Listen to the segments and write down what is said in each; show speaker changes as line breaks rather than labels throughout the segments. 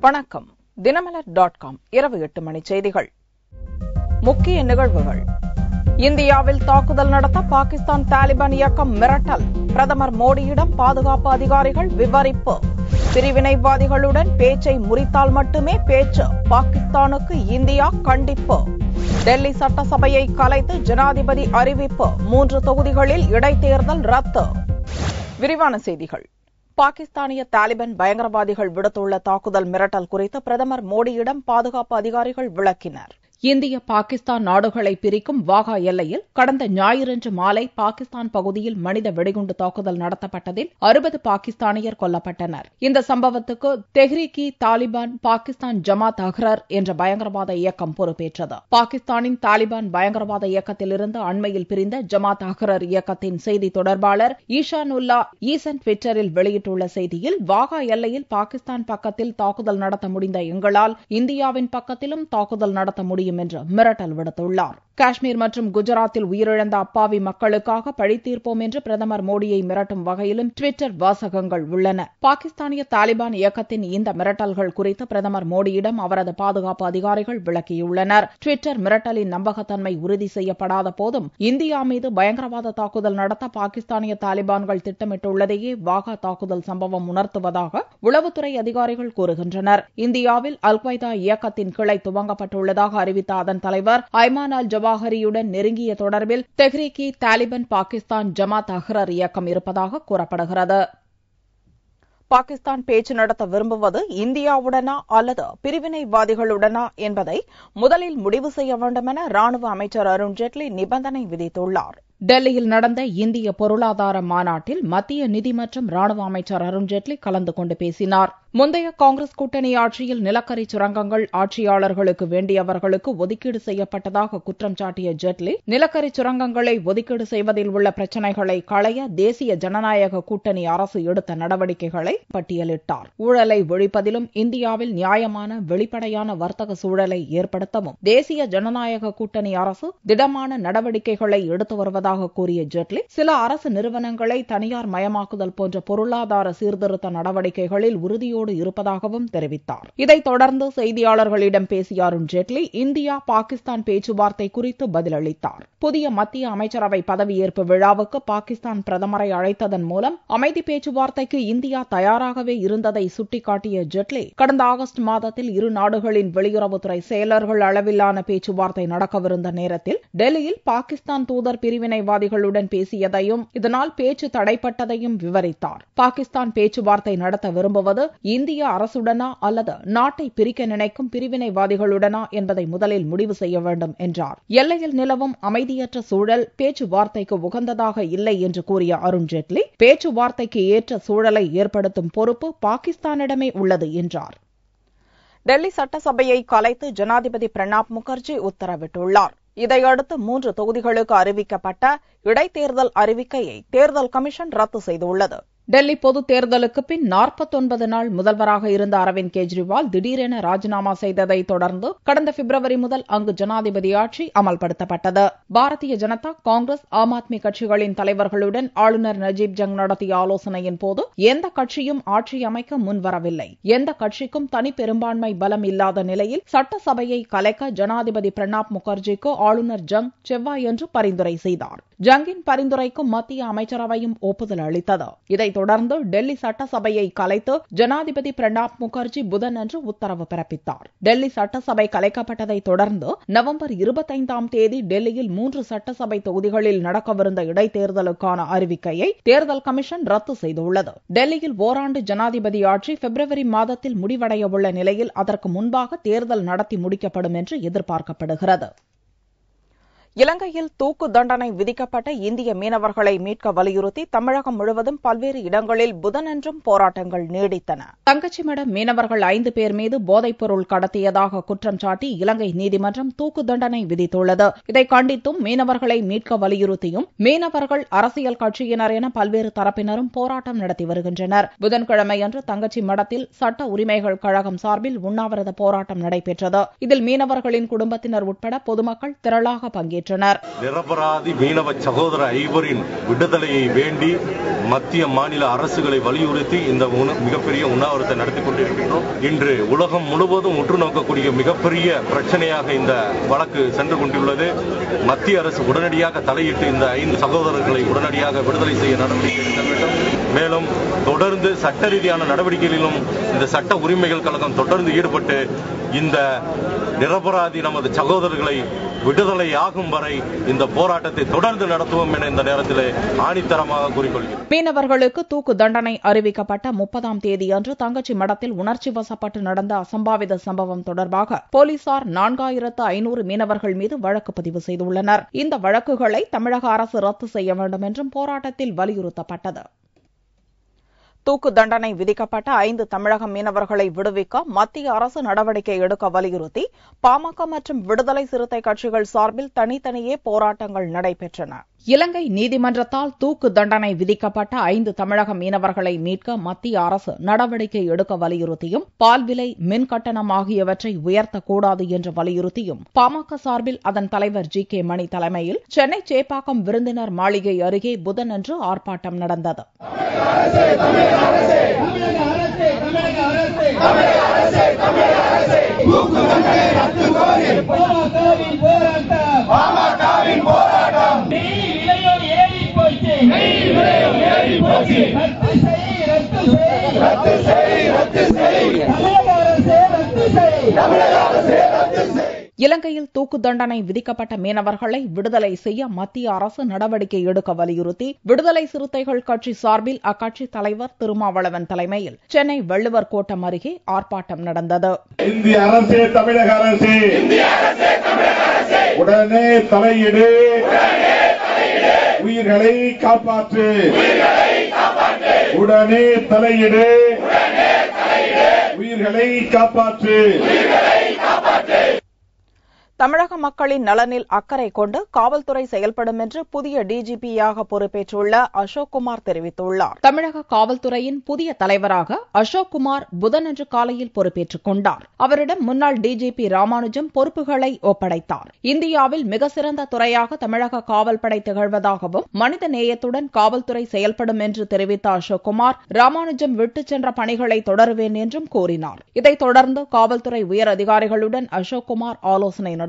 வணக்கம். தினமலர்.com இரவு 8 மணி செய்திகள். முக்கிய நிகழ்வுகள். இந்தியாவில் தாக்குதல் நடத்த பாகிஸ்தான் தாலிபான் இயக்கம் மிரட்டல். பிரதமர் மோடியிடம் பாதுகாப்பு அதிகாரிகள் விவரிப்பு. பிரிவினைவாதிகளுடன் பேச்சை முறித்தால் மட்டுமே பேச்சு. பாகிஸ்தானுக்கு இந்தியா கண்டிப்பு. டெல்லி சட்டசபையை கலைத்து ஜனாதிபதி அறிவிப்பு. 3 தொகுதிகளில் இடைத்தேர்தல் ரத்து. விரிவான செய்திகள். பாகிஸ்தானிய தாலிபான் பயங்கரவாதிகள் விடுத்துள்ள தாக்குதல் மிரட்டல் குறித்து பிரதமர் மோடியிடம் பாதுகாப்பு அதிகாரிகள் விளக்கினர். இந்திய பாகிஸ்தான் நாடுகளை பிரிக்கும் வாகா எல்லையில் கடந்த ஞாயிறன்று மாலை பாகிஸ்தான் பகுதியில் மனித வெடிகுண்டு தாக்குதல் நடத்தப்பட்டதில் 60 பாகிஸ்தானியர் கொல்லப்பட்டனர். இந்த சம்பவத்துக்கு தெஹ்ரீக் தாலிபான் பாகிஸ்தான் ஜமாத் அஹ்ரர் என்ற பயங்கரவாத இயக்கம் பொறுப்பேற்றது. பாகிஸ்தானின் தாலிபான் பயங்கரவாத இயக்கத்திலிருந்து அண்மையில் பிரிந்த ஜமாத் அஹ்ரர் இயக்கத்தின் செய்தி தொடர்பாளர் ஈஷானுல்லா ஈசன் டுவிட்டரில் வெளியிட்டுள்ள செய்தியில், வாகா எல்லையில் பாகிஸ்தான் பக்கத்தில் தாக்குதல் நடத்த முடிந்த எங்களால் இந்தியாவின் பக்கத்திலும் தாக்குதல் நடத்த முடியும் என்று மிரட்டல் விடுத்துள்ளார். காஷ்மீர் மற்றும் குஜராத்தில் உயிரிழந்த அப்பாவி மக்களுக்காக பழித்தீர்ப்போம் என்று பிரதமர் மோடியை மிரட்டும் வகையிலும் டுவிட்டர் வாசகங்கள் உள்ளன. பாகிஸ்தானிய தாலிபான் இயக்கத்தின் இந்த மிரட்டல்கள் குறித்து பிரதமர் மோடியிடம் அவரது பாதுகாப்பு அதிகாரிகள் விளக்கியுள்ளனர். டுவிட்டர் மிரட்டலின் நம்பகத்தன்மை உறுதி செய்யப்படாத போதும் இந்தியா மீது பயங்கரவாத தாக்குதல் நடத்த பாகிஸ்தானிய தாலிபான்கள் திட்டமிட்டுள்ளதையே வாகா தாக்குதல் சம்பவம் உணர்த்துவதாக உளவுத்துறை அதிகாரிகள் கூறுகின்றனர். இந்தியாவில் அல்-கொய்தா இயக்கத்தின் கிளை துவங்கப்பட்டுள்ளதாக அறிவித்த அதன் தலைவர் ஐமான் அல் ஜவாஹரியுடன் நெருங்கிய தொடர்பில் தெஹ்ரீக் தாலிபான் பாகிஸ்தான் ஜமாத் அஹ்ரர் இயக்கம் இருப்பதாக கூறப்படுகிறது. பாகிஸ்தான் பேச்சு நடத்த விரும்புவது இந்தியாவுடனா அல்லது பிரிவினைவாதிகளுடனா என்பதை முதலில் முடிவு செய்ய வேண்டும் என ராணுவ அமைச்சர் அருண் ஜேட்லி நிபந்தனை விதித்துள்ளார். டெல்லியில் நடந்த இந்திய பொருளாதார மாநாட்டில் மத்திய நிதி மற்றும் ராணுவ அமைச்சர் அருண் ஜேட்லி கலந்து கொண்டு பேசினார். முந்தைய காங்கிரஸ் கூட்டணி ஆட்சியில் நிலக்கரி சுரங்கங்கள் ஆட்சியாளர்களுக்கு வேண்டியவர்களுக்கு ஒதுக்கீடு செய்யப்பட்டதாக குற்றம் சாட்டிய ஜேட்லி, நிலக்கரி சுரங்கங்களை ஒதுக்கீடு செய்வதில் உள்ள பிரச்சினைகளை களைய தேசிய ஜனநாயக கூட்டணி அரசு எடுத்த நடவடிக்கைகளை பட்டியலிட்டார். ஊழலை ஒழிப்பதிலும் இந்தியாவில் நியாயமான வெளிப்படையான வர்த்தக சூழலை ஏற்படுத்தவும் தேசிய ஜனநாயக கூட்டணி அரசு திடமான நடவடிக்கைகளை எடுத்து வருவதாக கூறிய ஜேட்லி, சில அரசு நிறுவனங்களை தனியார் மயமாக்குதல் போன்ற பொருளாதார சீர்திருத்த நடவடிக்கைகளில் உறுதியோடு இருப்பதாகவும் தெரிவித்தார். இதைத் தொடர்ந்து செய்தியாளர்களிடம் பேசிய அருண் ஜேட்லி, இந்தியா பாகிஸ்தான் பேச்சுவார்த்தை குறித்து பதிலளித்தார். புதிய மத்திய அமைச்சரவை பதவியேற்பு விழாவுக்கு பாகிஸ்தான் பிரதமரை அழைத்ததன் மூலம் அமைதி பேச்சுவார்த்தைக்கு இந்தியா தயாராகவே இருந்ததை சுட்டிக்காட்டிய ஜேட்லி, கடந்த ஆகஸ்ட் மாதத்தில் இரு நாடுகளின் வெளியுறவுத்துறை செயலர்கள் அளவிலான பேச்சுவார்த்தை நடக்கவிருந்த நேரத்தில் டெல்லியில் பாகிஸ்தான் தூதர் பிரிவினைவாதிகளுடன் பேசியதையும் இதனால் பேச்சு தடைப்பட்டதையும் விவரித்தார். பாகிஸ்தான் பேச்சுவார்த்தை நடத்த விரும்புவது இந்திய அரசுடனா அல்லது நாட்டை பிரிக்க நினைக்கும் பிரிவினைவாதிகளுடனா என்பதை முதலில் முடிவு செய்ய வேண்டும் என்றார். எல்லையில் நிலவும் அமைதியற்ற சூழல் பேச்சுவார்த்தைக்கு உகந்ததாக இல்லை என்று கூறிய அருண் ஜேட்லி, பேச்சுவார்த்தைக்கு ஏற்ற சூழலை ஏற்படுத்தும் பொறுப்பு பாகிஸ்தானிடமே உள்ளது என்றார். டெல்லி சட்டசபையை கலைத்து ஜனாதிபதி பிரணாப் முகர்ஜி உத்தரவிட்டுள்ளார். இதையடுத்து 3 தொகுதிகளுக்கு அறிவிக்கப்பட்ட இடைத்தேர்தல் அறிவிக்கையை தேர்தல் கமிஷன் ரத்து செய்துள்ளது. டெல்லி பொதுத் தேர்தலுக்கு பின் 49 நாள் முதல்வராக இருந்த அரவிந்த் கெஜ்ரிவால் திடீரென ராஜினாமா செய்ததை தொடர்ந்து கடந்த பிப்ரவரி முதல் அங்கு ஜனாதிபதி ஆட்சி அமல்படுத்தப்பட்டது. பாரதிய ஜனதா, காங்கிரஸ், ஆம் ஆத்மி கட்சிகளின் தலைவர்களுடன் ஆளுநர் நஜீப் ஜங் நடத்திய ஆலோசனையின் போது எந்த கட்சியும் ஆட்சி அமைக்க முன்வரவில்லை. எந்த கட்சிக்கும் தனி பெரும்பான்மை பலம் இல்லாத நிலையில் சட்டசபையை கலைக்க ஜனாதிபதி பிரணாப் முகர்ஜிக்கு ஆளுநர் ஜங் செவ்வாயன்று பரிந்துரை செய்தார். ஜங்கின் பரிந்துரைக்கு மத்திய அமைச்சரவையும் ஒப்புதல் அளித்தது. இதைத் தொடர்ந்து டெல்லி சட்டசபையை கலைத்து ஜனாதிபதி பிரணாப் முகர்ஜி புதனன்று உத்தரவு பிறப்பித்தார். டெல்லி சட்டசபை கலைக்கப்பட்டதைத் தொடர்ந்து நவம்பர் 25ஆம் தேதி டெல்லியில் 3 சட்டசபை தொகுதிகளில் நடக்கவிருந்த இடைத்தேர்தலுக்கான அறிவிக்கையை தேர்தல் கமிஷன் ரத்து செய்துள்ளது. டெல்லியில் ஓராண்டு ஜனாதிபதி ஆட்சி பிப்ரவரி மாதத்தில் முடிவடையவுள்ள நிலையில் அதற்கு முன்பாக தேர்தல் நடத்தி முடிக்கப்படும் என்று எதிர்பார்க்கப்படுகிறது. இலங்கையில் தூக்கு தண்டனை விதிக்கப்பட்ட இந்திய மீனவர்களை மீட்க வலியுறுத்தி தமிழகம் முழுவதும் பல்வேறு இடங்களில் புதனன்றும் போராட்டங்கள் நீடித்தன. தங்கச்சிமடம் மீனவர்கள் 5 பேர் மீது போதைப் பொருள் கடத்தியதாக குற்றம் சாட்டி இலங்கை நீதிமன்றம் தூக்கு தண்டனை விதித்துள்ளது. இதை கண்டித்தும் மீனவர்களை மீட்க வலியுறுத்தியும் மீனவர்கள், அரசியல் கட்சியினர் என பல்வேறு தரப்பினரும் போராட்டம் நடத்தி வருகின்றனர். புதன்கிழமையன்று தங்கச்சிமடத்தில் சட்ட உரிமைகள் கழகம் சார்பில் உண்ணாவிரத போராட்டம் நடைபெற்றது. இதில் மீனவர்களின் குடும்பத்தினர் உட்பட பொதுமக்கள் திரளாக பங்கேற்றனர். நடைபெற்றனர்.
நிரபராதி மீனவ சகோதர ஐவரின் விடுதலையை வேண்டி மத்திய மாநில அரசுகளை வலியுறுத்தி இந்த மிகப்பெரிய உண்ணாவிரத்தை நடத்தி கொண்டிருக்கின்றோம். இன்று உலகம் முழுவதும் உற்று நோக்கக்கூடிய மிகப்பெரிய பிரச்சனையாக இந்த வழக்கு சென்று கொண்டுள்ளது. மத்திய அரசு உடனடியாக தலையிட்டு இந்த 5 சகோதரர்களை உடனடியாக விடுதலை செய்ய நடவடிக்கை எடுக்க வேண்டும். மேலும் தொடர்ந்து சட்ட ரீதியான நடவடிக்கைகளிலும் இந்த சட்ட உரிமைகள் கழகம் தொடர்ந்து ஈடுபட்டு இந்த நிரபராதி நமது சகோதரர்களை விடுதலையாகும் வரை இந்த போராட்டத்தை தொடர்ந்து நடத்துவோம் என இந்த நேரத்தில் ஆணித்தரமாக கூறிக்கொள்கிறேன்.
மீனவர்களுக்கு தூக்கு தண்டனை அறிவிக்கப்பட்ட 30ஆம் தேதியன்று தங்கச்சி மடத்தில் உணர்ச்சி வசப்பட்டு நடந்த அசம்பாவித சம்பவம் தொடர்பாக போலீசார் 4500 மீனவர்கள் மீது வழக்கு பதிவு செய்துள்ளனர். இந்த வழக்குகளை தமிழக அரசு ரத்து செய்ய வேண்டும் என்றும் போராட்டத்தில் வலியுறுத்தப்பட்டது. தூக்கு தண்டனை விதிக்கப்பட்ட 5 தமிழக மீனவர்களை விடுவிக்க மத்திய அரசு நடவடிக்கை எடுக்க வலியுறுத்தி பாமக மற்றும் விடுதலை சிறுத்தை கட்சிகள் சார்பில் தனித்தனியே போராட்டங்கள் நடைபெற்றன. இலங்கை நீதிமன்றத்தால் தூக்கு தண்டனை விதிக்கப்பட்ட 5 தமிழக மீனவர்களை மீட்க மத்திய அரசு நடவடிக்கை எடுக்க வலியுறுத்தியும் பால் விலை, மின் கட்டணம் ஆகியவற்றை உயர்த்தக்கூடாது என்று வலியுறுத்தியும் பாமக சார்பில் அதன் தலைவர் ஜி.கே. மணி தலைமையில் சென்னை சேப்பாக்கம் விருந்தினர் மாளிகை அருகே புதனன்று ஆர்ப்பாட்டம் நடந்தது. இலங்கையில் தூக்கு தண்டனை விதிக்கப்பட்ட மீனவர்களை விடுதலை செய்ய மத்திய அரசு நடவடிக்கை எடுக்க வலியுறுத்தி விடுதலை சிறுத்தைகள் கட்சி சார்பில் அக்கட்சி தலைவர் திருமாவளவன் தலைமையில் சென்னை வள்ளுவர் கோட்டம் அருகே ஆர்ப்பாட்டம் நடந்தது.
இந்திய அரசே, தமிழக அரசே, உடனே தலையிடு, உயிர்களை காப்பாற்று, உடனே தலையிடு, உயிர்களை காப்பாற்று.
தமிழக மக்களின் நலனில் அக்கறை கொண்டு காவல்துறை செயல்படும் என்று புதிய டிஜிபியாக பொறுப்பேற்றுள்ள அசோக்குமார் தெரிவித்துள்ளார். தமிழக காவல்துறையின் புதிய தலைவராக அசோக்குமார் புதனன்று காலையில் பொறுப்பேற்றுக் கொண்டார். அவரிடம் முன்னாள் டிஜிபி ராமானுஜம் பொறுப்புகளை ஒப்படைத்தார். இந்தியாவில் மிக சிறந்த துறையாக தமிழக காவல்படை திகழ்வதாகவும் மனித நேயத்துடன் காவல்துறை செயல்படும் என்று தெரிவித்த அசோக்குமார் ராமானுஜம் விட்டுச் சென்ற பணிகளை தொடருவேன் என்றும் கூறினார். இதைத் தொடர்ந்து காவல்துறை உயர் அதிகாரிகளுடன் அசோக்குமார் ஆலோசனை நடத்தினார்.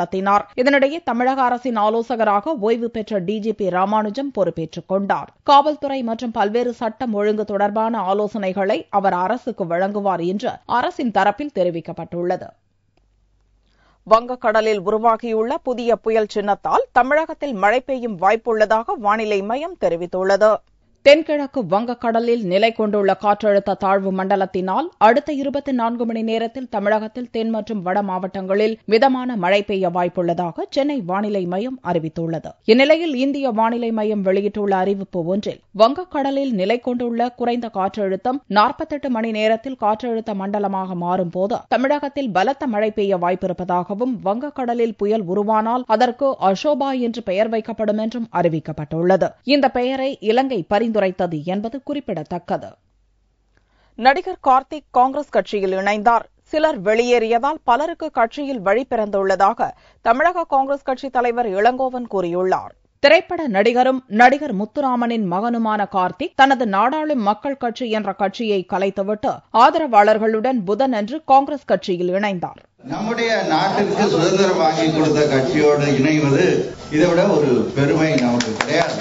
இதனிடையே தமிழக அரசின் ஆலோசகராக ஓய்வு பெற்ற டிஜிபி ராமானுஜம் பொறுப்பேற்றுக் கொண்டார். காவல்துறை மற்றும் பல்வேறு சட்டம் ஒழுங்கு தொடர்பான ஆலோசனைகளை அவர் அரசுக்கு வழங்குவார் என்று அரசின் தரப்பில் தெரிவிக்கப்பட்டுள்ளது. வங்கக்கடலில் உருவாகியுள்ள புதிய புயல் சின்னத்தால் தமிழகத்தில் மழை பெய்யும் வாய்ப்புள்ளதாக வானிலை மையம் தெரிவித்துள்ளது. தென்கிழக்கு வங்கக்கடலில் நிலை கொண்டுள்ள காற்றழுத்த தாழ்வு மண்டலத்தினால் அடுத்த 24 மணி நேரத்தில் தமிழகத்தில் தென் மற்றும் வட மாவட்டங்களில் மிதமான மழை பெய்ய வாய்ப்புள்ளதாக சென்னை வானிலை மையம் அறிவித்துள்ளது. இந்நிலையில் இந்திய வானிலை மையம் வெளியிட்டுள்ள அறிவிப்பு ஒன்றில் வங்கக்கடலில் நிலை கொண்டுள்ள குறைந்த காற்றழுத்தம் 48 மணி நேரத்தில் காற்றழுத்த மண்டலமாக மாறும்போது தமிழகத்தில் பலத்த மழை பெய்ய வாய்ப்பிருப்பதாகவும் வங்கக்கடலில் புயல் உருவானால் அதற்கு அஷோபா என்று பெயர் வைக்கப்படும் என்றும் அறிவிக்கப்பட்டுள்ளது. இந்த பெயரை இலங்கை பரிந்துரைத்தது என்பது குறிப்பிடத்தக்கது. நடிகர் கார்த்திக் காங்கிரஸ் கட்சியில் இணைந்தார். சிலர் வெளியேறியதால் பலருக்கு கட்சியில் வழி பிறந்துள்ளதாக தமிழக காங்கிரஸ் கட்சித் தலைவர் இளங்கோவன் கூறியுள்ளார். திரைப்பட நடிகரும் நடிகர் முத்துராமனின் மகனுமான கார்த்திக் தனது நாடாளும் மக்கள் கட்சி என்ற கட்சியை கலைத்துவிட்டு ஆதரவாளர்களுடன் புதனன்று காங்கிரஸ் கட்சியில் இணைந்தார்.
நம்முடைய நாட்டிற்கு சுதந்திரம் வாங்கி கொடுத்த கட்சியோடு இணைவது இதை விட ஒரு பெருமை நமக்கு கிடையாது.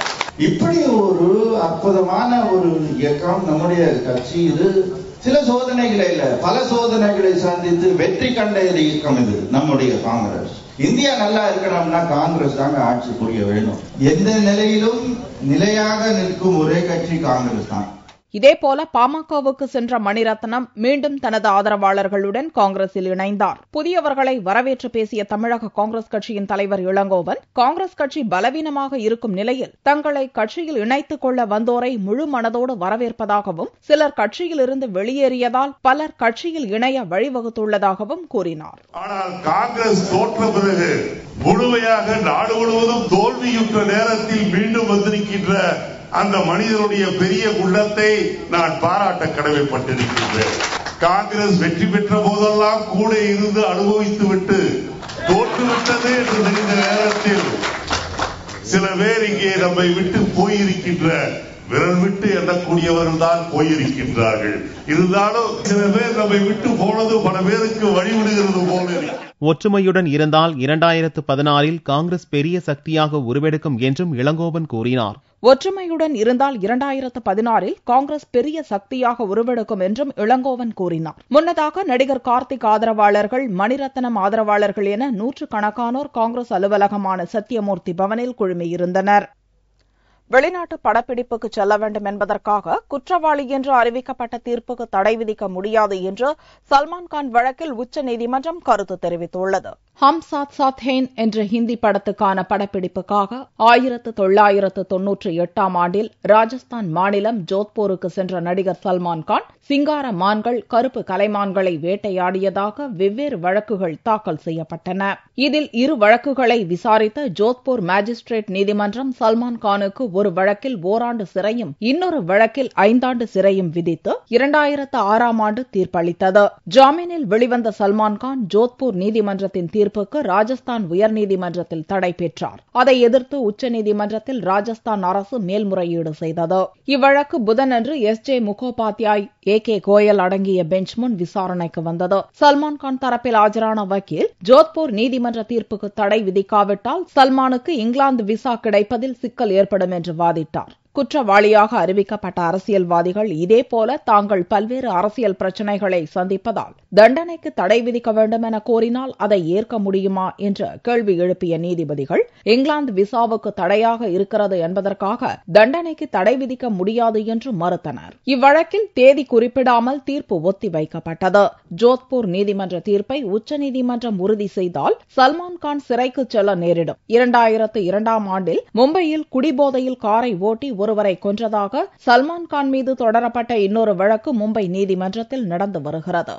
இப்படி ஒரு அற்புதமான ஒரு இயக்கம் நம்முடைய கட்சி. இது சில சோதனைகளை இல்ல, பல சோதனைகளை சந்தித்து வெற்றி கண்ட இயக்கம் இது நம்முடைய காங்கிரஸ். இந்தியா நல்லா இருக்கணும்னா காங்கிரஸ் தாங்க ஆட்சி புரிய வேணும். எந்த நிலையிலும் நிலையாக நிற்கும் ஒரே கட்சி காங்கிரஸ் தான்.
இதேபோல பாமகவுக்கு சென்ற மணிரத்னம் மீண்டும் தனது ஆதரவாளர்களுடன் காங்கிரஸில் இணைந்தார். புதியவர்களை வரவேற்று பேசிய தமிழக காங்கிரஸ் கட்சியின் தலைவர் இளங்கோவன், காங்கிரஸ் கட்சி பலவீனமாக இருக்கும் நிலையில் தங்களை கட்சியில் இணைத்துக் கொள்ள வந்தோரை முழு மனதோடு வரவேற்பதாகவும் சிலர் கட்சியில் இருந்து வெளியேறியதால் பலர் கட்சியில் இணைய வழிவகுத்துள்ளதாகவும் கூறினார்.
ஆனால் காங்கிரஸ் தோற்ற பிறகு முழுமையாக நாடு முழுவதும் தோல்வியுற்ற நேரத்தில் மீண்டும் வந்திருக்கின்ற அந்த மனிதனுடைய பெரிய உள்ளத்தை நான் பாராட்ட கடமைப்பட்டிருக்கின்றேன். காங்கிரஸ் வெற்றி பெற்ற போதெல்லாம் கூட இருந்து அனுபவித்துவிட்டு தோற்றுவிட்டது என்று தெரிந்த நேரத்தில் சில பேர் இங்கே நம்மை விட்டு போயிருக்கின்ற விரல் விட்டு எண்ணக்கூடியவர்கள் தான் போயிருக்கின்றார்கள். இருந்தாலும் சில பேர் நம்மை விட்டு போனது பல பேருக்கு வழிவிடுகிறது போல.
ஒற்றுமையுடன் இருந்தால் 2016 காங்கிரஸ் பெரிய சக்தியாக உருவெடுக்கும் என்றும் இளங்கோவன் கூறினார்.
ஒற்றுமையுடன் இருந்தால் 2016 காங்கிரஸ் பெரிய சக்தியாக உருவெடுக்கும் என்றும் இளங்கோவன் கூறினார். முன்னதாக நடிகர் கார்த்திக் ஆதரவாளர்கள், மணிரத்னம் ஆதரவாளர்கள் என நூற்றுக்கணக்கானோர் காங்கிரஸ் அலுவலகமான சத்தியமூர்த்தி பவனில் குழுமியிருந்தனர். வெளிநாட்டு படப்பிடிப்புக்கு செல்ல வேண்டும் என்பதற்காக குற்றவாளி என்று அறிவிக்கப்பட்ட தீர்ப்புக்கு தடை விதிக்க முடியாது என்று சல்மான்கான் வழக்கில் உச்சநீதிமன்றம் கருத்து தெரிவித்துள்ளது. ஹம் சாத் சாத் ஹேன் என்ற ஹிந்தி படத்துக்கான படப்பிடிப்புக்காக 1998 ராஜஸ்தான் மாநிலம் ஜோத்பூருக்கு சென்ற நடிகர் சல்மான்கான் சிங்கார மான்கள், கருப்பு கலைமான்களை வேட்டையாடியதாக வெவ்வேறு வழக்குகள் தாக்கல் செய்யப்பட்டன. இதில் 2 வழக்குகளை விசாரித்த ஜோத்பூர் மாஜிஸ்ட்ரேட் நீதிமன்றம் சல்மான்கானுக்கு ஒரு வழக்கில் ஓராண்டு சிறையும் இன்னொரு வழக்கில் 5 ஆண்டு சிறையும் விதித்து 2006ஆம் ஆண்டு தீர்ப்பளித்தது. ஜாமீனில் வெளிவந்த சல்மான்கான் ஜோத்பூர் நீதிமன்றத்தின் தீர்ப்புக்கு ராஜஸ்தான் உயர்நீதிமன்றத்தில் தடை பெற்றார். அதை எதிர்த்து உச்சநீதிமன்றத்தில் ராஜஸ்தான் அரசு மேல்முறையீடு செய்தது. இவ்வழக்கு புதனன்று எஸ்.ஜே. முகோபாத்யாய், ஏ.கே. கோயல் அடங்கிய பெஞ்ச் முன் விசாரணைக்கு வந்தது. சல்மான்கான் தரப்பில் ஆஜரான வக்கீல் ஜோத்பூர் நீதிமன்ற தீர்ப்புக்கு தடை விதிக்காவிட்டால் சல்மானுக்கு இங்கிலாந்து விசா கிடைப்பதில் சிக்கல் ஏற்படும் என்று வாதிட்டார். குற்றவாளியாக அறிவிக்கப்பட்ட அரசியல்வாதிகள் இதேபோல தாங்கள் பல்வேறு அரசியல் பிரச்சினைகளை சந்திப்பதால் தண்டனைக்கு தடை விதிக்க வேண்டும் என கோரினால் அதை ஏற்க முடியுமா என்று கேள்வி எழுப்பிய நீதிபதிகள், இங்கிலாந்து விசாவுக்கு தடையாக இருக்கிறது என்பதற்காக தண்டனைக்கு தடை விதிக்க முடியாது என்று மறுத்தனர். இவ்வழக்கில் தேதி குறிப்பிடாமல் தீர்ப்பு ஒத்தி வைக்கப்பட்டது. ஜோத்பூர் நீதிமன்ற தீர்ப்பை உச்சநீதிமன்றம் உறுதி செய்தால் சல்மான்கான் சிறைக்கு செல்ல நேரிடும். 2002ஆம் ஆண்டில் மும்பையில் குடிபோதையில் காரை ஓட்டி ஒருவரை கொன்றதாக சல்மான்கான் மீது தொடரப்பட்ட இன்னொரு வழக்கு மும்பை நீதிமன்றத்தில் நடந்து வருகிறது.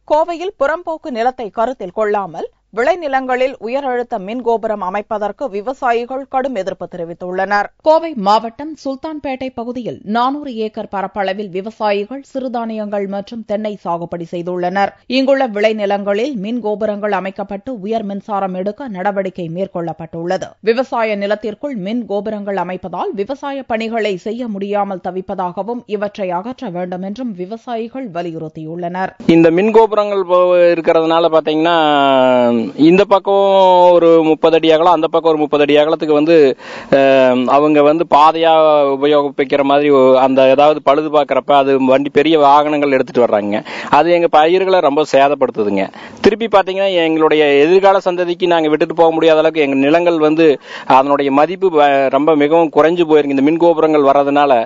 கோவையில் புறம்போக்கு நிலத்தை கருத்தில் கொள்ளாமல் விளைநிலங்களில் உயர் அழுத்த மின் கோபுரம் அமைப்பதற்கு விவசாயிகள் கடும் எதிர்ப்பு தெரிவித்துள்ளனர். கோவை மாவட்டம் சுல்தான்பேட்டை பகுதியில் 400 ஏக்கர் பரப்பளவில் விவசாயிகள் சிறுதானியங்கள் மற்றும் தென்னை சாகுபடி செய்துள்ளனர். இங்குள்ள விளைநிலங்களில் மின் கோபுரங்கள் அமைக்கப்பட்டு உயர் மின்சாரம் எடுக்க நடவடிக்கை மேற்கொள்ளப்பட்டுள்ளது. விவசாய நிலத்திற்குள் மின் கோபுரங்கள் அமைப்பதால் விவசாய பணிகளை செய்ய முடியாமல் தவிப்பதாகவும் இவற்றை அகற்ற வேண்டும் என்றும் விவசாயிகள் வலியுறுத்தியுள்ளனர்.
இந்த மின் கோபுரங்கள் இருக்கிறதுனால பாத்தீங்கன்னா இந்த பக்கம் ஒரு 30 அடி அகலம், அந்த பக்கம் ஒரு 30 அடி அகலத்துக்கு அவங்க பாதையா உபயோகிக்கிற மாதிரி அந்த ஏதாவது பழுது பார்க்கறப்ப அது வண்டி பெரிய வாகனங்கள் எடுத்துட்டு வர்றாங்க. அது எங்க பயிர்களை ரொம்ப சேதப்படுத்துதுங்க. திருப்பி பாத்தீங்கன்னா எங்களுடைய எதிர்கால சந்ததிக்கு நாங்க விட்டுட்டு போக முடியாத அளவுக்கு எங்க நிலங்கள் அதனுடைய மதிப்பு ரொம்ப மிகவும் குறைஞ்சு போயிருக்கு. இந்த மின் கோபுரங்கள் வர்றதுனால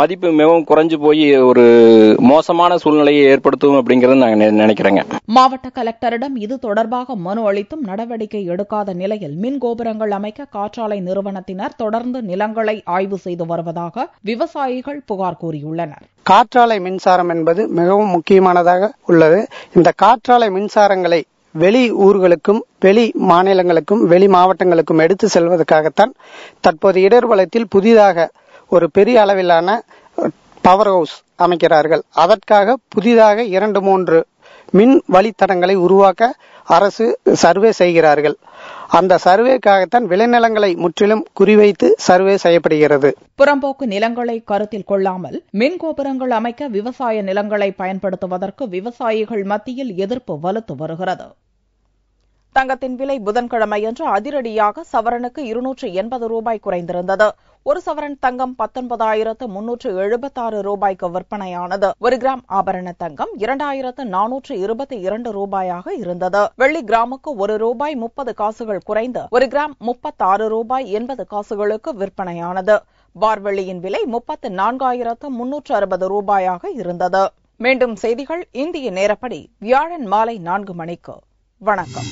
மதிப்பு மிகவும் குறைஞ்சு போய் ஒரு மோசமான சூழ்நிலையை ஏற்படுத்தும் அப்படிங்கறது நாங்க நினைக்கிறேங்க.
மாவட்ட கலெக்டரிடம் இது தொடர்பாக மனு அளித்தும் நடவடிக்கை எடுக்காத நிலையில் மின் கோபுரங்கள் அமைக்க காற்றாலை நிறுவனத்தினர் தொடர்ந்து நிலங்களை ஆய்வு செய்து வருவதாக விவசாயிகள் புகார் கூறியுள்ளனர்.
காற்றாலை மின்சாரம் என்பது மிகவும் முக்கியமானதாக உள்ளது. இந்த காற்றாலை மின்சாரங்களை வெளி ஊர்களுக்கும் வெளி மாநிலங்களுக்கும் வெளி மாவட்டங்களுக்கும் எடுத்து செல்வதற்காகத்தான் தற்போது இடர்வலத்தில் புதிதாக ஒரு பெரிய அளவிலான பவர் ஹவுஸ் அமைக்கிறார்கள். அதற்காக புதிதாக 2-3 மின் வழித்தடங்களை உருவாக்க அரசு சர்வே செய்கிறார்கள். அந்த சர்வேக்காகத்தான் விளைநிலங்களை முற்றிலும் குறிவைத்து சர்வே செய்யப்படுகிறது.
புறம்போக்கு நிலங்களை கருத்தில் கொள்ளாமல் மின் கோபுரங்கள் அமைக்க விவசாய நிலங்களை பயன்படுத்துவதற்கு விவசாயிகள் மத்தியில் எதிர்ப்பு வலுத்து வருகிறது. தங்கத்தின் விலை புதன்கிழமையன்று அதிரடியாக சவரனுக்கு 280 ரூபாய் குறைந்திருந்தது. ஒரு சவரன் தங்கம் 19,376 ரூபாய்க்கு விற்பனையானது. 1 கிராம் ஆபரண தங்கம் 2,422 ரூபாயாக இருந்தது. வெள்ளி கிராமுக்கு 1 ரூபாய் 30 காசுகள் குறைந்து 1 கிராம் 36 ரூபாய் 80 காசுகளுக்கு விற்பனையானது. பார் வெள்ளியின் விலை 34,360 ரூபாயாக இருந்தது. மீண்டும் செய்திகள் இந்திய நேரப்படி வியாழன் மாலை 4 மணிக்கு. வணக்கம்.